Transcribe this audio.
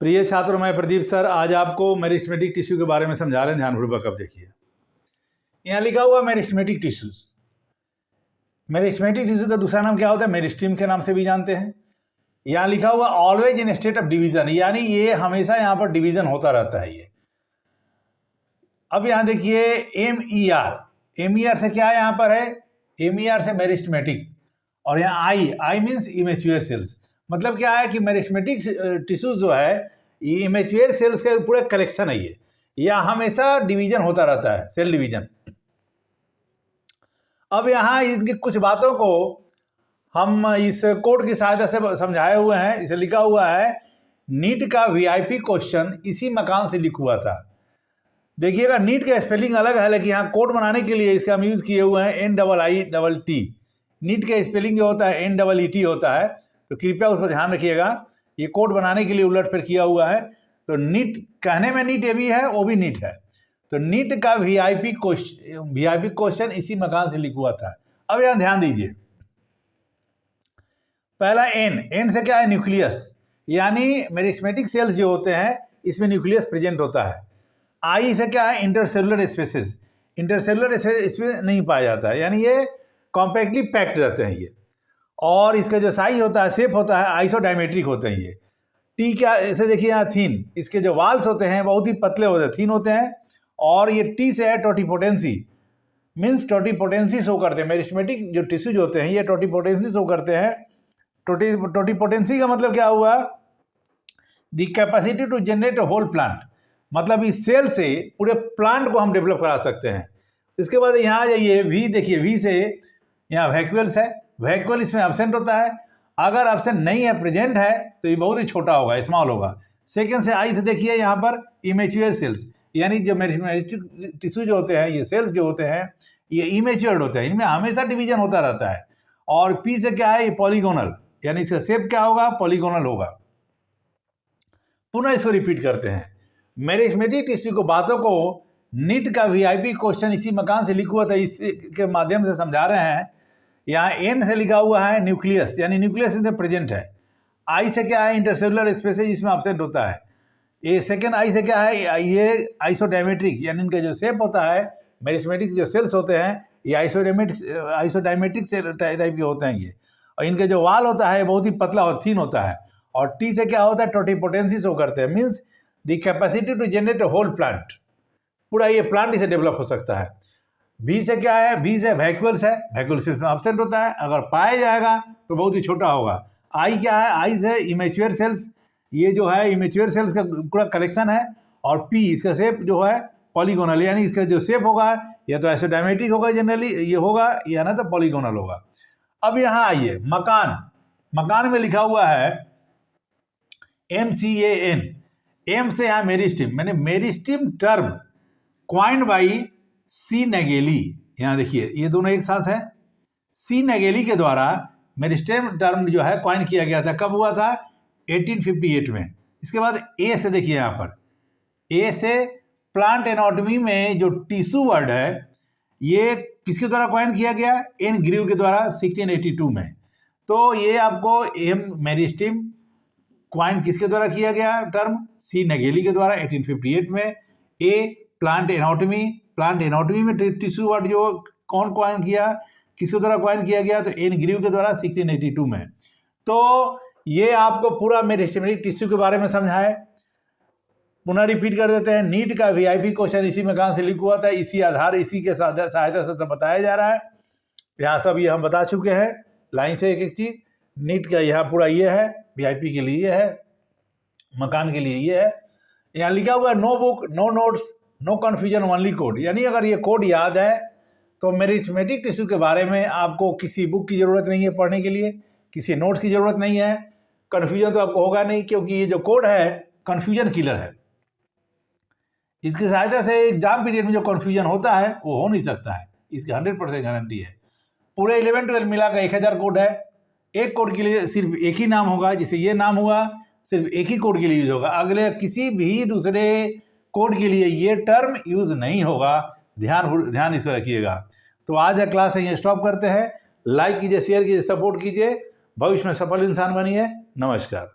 प्रिय छात्रों, मैं प्रदीप सर आज आपको मेरिस्टेमेटिक टिश्यू के बारे में समझा रहे हैं। ध्यानपूर्वक अब देखिए, यहाँ लिखा हुआ मेरिस्टेमेटिक टिश्यूज। मेरिस्टेमेटिक टिश्यू का दूसरा नाम क्या होता है? मेरिस्टीम के नाम से भी जानते हैं। यहाँ लिखा हुआ always in state of division, यानी ये हमेशा यहाँ पर डिवीजन होता रहता है। ये अब यहाँ देखिए एम से क्या यहाँ पर है? एम से मेरिस्टेमेटिक, और यहाँ आई मीन्स इमेच्योर सेल्स। मतलब क्या है कि मेरिस्टेमेटिक टिश्यूज जो है ये इमेच्योर सेल्स का पूरा कलेक्शन है। ये हमेशा डिवीजन होता रहता है, सेल डिवीजन। अब यहाँ इनकी कुछ बातों को हम इस कोड की सहायता से समझाए हुए हैं। इसे लिखा हुआ है, नीट का वीआईपी क्वेश्चन इसी मकान से लिखा हुआ था। देखिएगा, नीट का स्पेलिंग अलग है, लेकिन यहाँ कोड बनाने के लिए इसका हम यूज किए हुए हैं NIIT। नीट का स्पेलिंग जो होता है NEET होता है, तो कृपया उस पर ध्यान रखिएगा। ये कोड बनाने के लिए उलटफेर किया हुआ है। तो नीट कहने में नीट ये भी है, वो भी नीट है। तो नीट का वीआईपी क्वेश्चन इसी मकान से लिखा हुआ था। अब यहाँ ध्यान दीजिए, पहला एन से क्या है? न्यूक्लियस, यानी मेरिस्टेमेटिक सेल्स जो होते हैं इसमें न्यूक्लियस प्रेजेंट होता है। आई से क्या है? Intercellular spaces. इंटरसेलुलर स्पेस नहीं पाया जाता है, यानी ये कॉम्पैक्टली पैक्ड रहते हैं ये। और इसका जो साइज होता है, शेप होता है, आइसोडायमेट्रिक होते हैं ये। टी क्या ऐसे देखिए यहाँ थीन, इसके जो वाल्स होते हैं बहुत ही पतले होते हैं, थीन होते हैं। और ये टी से है टोटिपोटेंसी, मीन्स टोटिपोटेंसी शो करते हैं। मेरिस्टेमेटिक जो टिश्यूज होते हैं ये टोटिपोटेंसी शो करते हैं। टोटिपोटेंसी का मतलब क्या हुआ? The capacity to generate whole plant, मतलब इस सेल से पूरे प्लांट को हम डेवलप करा सकते हैं। इसके बाद यहाँ आ जाइए, वी देखिए, वी से यहाँ वैक्यूल्स है। वैक्यूल इसमें एब्सेंट होता है। अगर एब्सेंट नहीं है, प्रेजेंट है, तो ये बहुत ही छोटा होगा, स्मॉल होगा। सेकेंड से आई से देखिए यहाँ पर इमेच्योर सेल्स, यानी जो मेरिस्टेमेटिक टिश्यू जो होते हैं, ये सेल्स जो होते हैं ये इमेच्योर्ड होते हैं, इनमें हमेशा डिवीजन होता रहता है। और पी से क्या है? ये पॉलीगोनल, यानी इसका शेप क्या होगा? पॉलीगोनल होगा। पुनः इसको रिपीट करते हैं। मेरिस्टेमेटिक टिश्यू को बातों को नीट का वीआईपी क्वेश्चन इसी मकान से लिखा हुआ था, इसके माध्यम से समझा रहे हैं। यहाँ एन से लिखा हुआ है न्यूक्लियस, यानी न्यूक्लियस इनसे प्रेजेंट है। आई से क्या है? इंटरसेलुलर स्पेसेस, इसमें एब्सेंट होता है। ये सेकेंड आई से क्या है? ये आइसोडायमेट्रिक, यानी इनका जो शेप होता है, मेरिस्टेमेटिक जो सेल्स होते हैं ये आइसोडायमेट्रिक सेल टाइप के होते हैं ये। और इनके जो वाल होता है बहुत ही पतला और थीन होता है। और टी से क्या होता है? टोटिपोटेंसी शो करते हैं, means the capacity to generate whole plant, पूरा ये प्लांट इसे डेवलप हो सकता है। बी से क्या है? बी से वैक्यूल्स है, वैक्यूल्स इसमें एब्सेंट होता है, अगर पाया जाएगा तो बहुत ही छोटा होगा। आई क्या है? आई से इमेच्योर सेल्स, ये जो है इमेच्योर सेल्स का पूरा कलेक्शन है। और पी इसका शेप जो है पॉलीगोनल, यानी इसका जो शेप होगा या तो आइसोडायमेट्रिक होगा जनरली ये होगा, या ना तो पॉलीगोनल होगा। अब यहाँ आइए, मकान में लिखा हुआ है MCAN। एम से यहाँ मेरिस्टीम, मैंने मेरिस्टीम टर्म क्वाइंड बाई सी नेगेली। यहाँ देखिए ये दोनों एक साथ है। सी नेगेली के द्वारा मेरिस्टीम टर्म जो है क्वाइन किया गया था। कब हुआ था? 1858 में। इसके बाद ए से देखिए, यहाँ पर ए से प्लांट एनाटॉमी में जो टिश्यू वर्ड है ये किसके द्वारा क्वाइन किया गया? एन ग्रीव के द्वारा 1682 में। तो ये आपको एम मेरिस्टीम क्वाइन किसके द्वारा किया गया टर्म? सी नेगेली के द्वारा 1858 में। ए प्लांट एनाटॉमी में टिश्यू वर्ड जो कौन क्वाइन किया, किसके द्वारा क्वाइन किया गया? तो एन ग्रीव के द्वारा 1682 में। तो ये आपको पूरा मेरिस्टेमेटिक टिश्यू के बारे में समझाए। पुनः रिपीट कर देते हैं, नीट का वीआईपी क्वेश्चन इसी मकान से लिखा हुआ था, इसी आधार इसी के सहायता से सब बताया जा रहा है। यहाँ सब ये हम बता चुके हैं लाइन से एक एक चीज। नीट का यहाँ पूरा ये है, वीआईपी के लिए ये है, मकान के लिए ये है। यहाँ लिखा हुआ है no book no notes no confusion only code, यानी अगर ये कोड याद है तो मेरिस्टेमेटिक टिश्यू के बारे में आपको किसी बुक की ज़रूरत नहीं है पढ़ने के लिए, किसी नोट्स की ज़रूरत नहीं है। कन्फ्यूजन तो आपको होगा नहीं, क्योंकि ये जो कोड है कन्फ्यूजन किलर है। इसकी सहायता से एग्जाम पीरियड में जो कन्फ्यूजन होता है वो हो नहीं सकता है, इसकी 100% गारंटी है। पूरे 11-12 मिला कर 1000 कोड है। एक कोड के लिए सिर्फ एक ही नाम होगा, जैसे ये नाम हुआ सिर्फ एक ही कोड के लिए यूज होगा, अगले किसी भी दूसरे कोड के लिए ये टर्म यूज नहीं होगा। ध्यान इसको रखिएगा। तो आज क्लास यहीं स्टॉप करते हैं। लाइक कीजिए, शेयर कीजिए, सपोर्ट कीजिए। भविष्य में सफल इंसान बनिए। नमस्कार।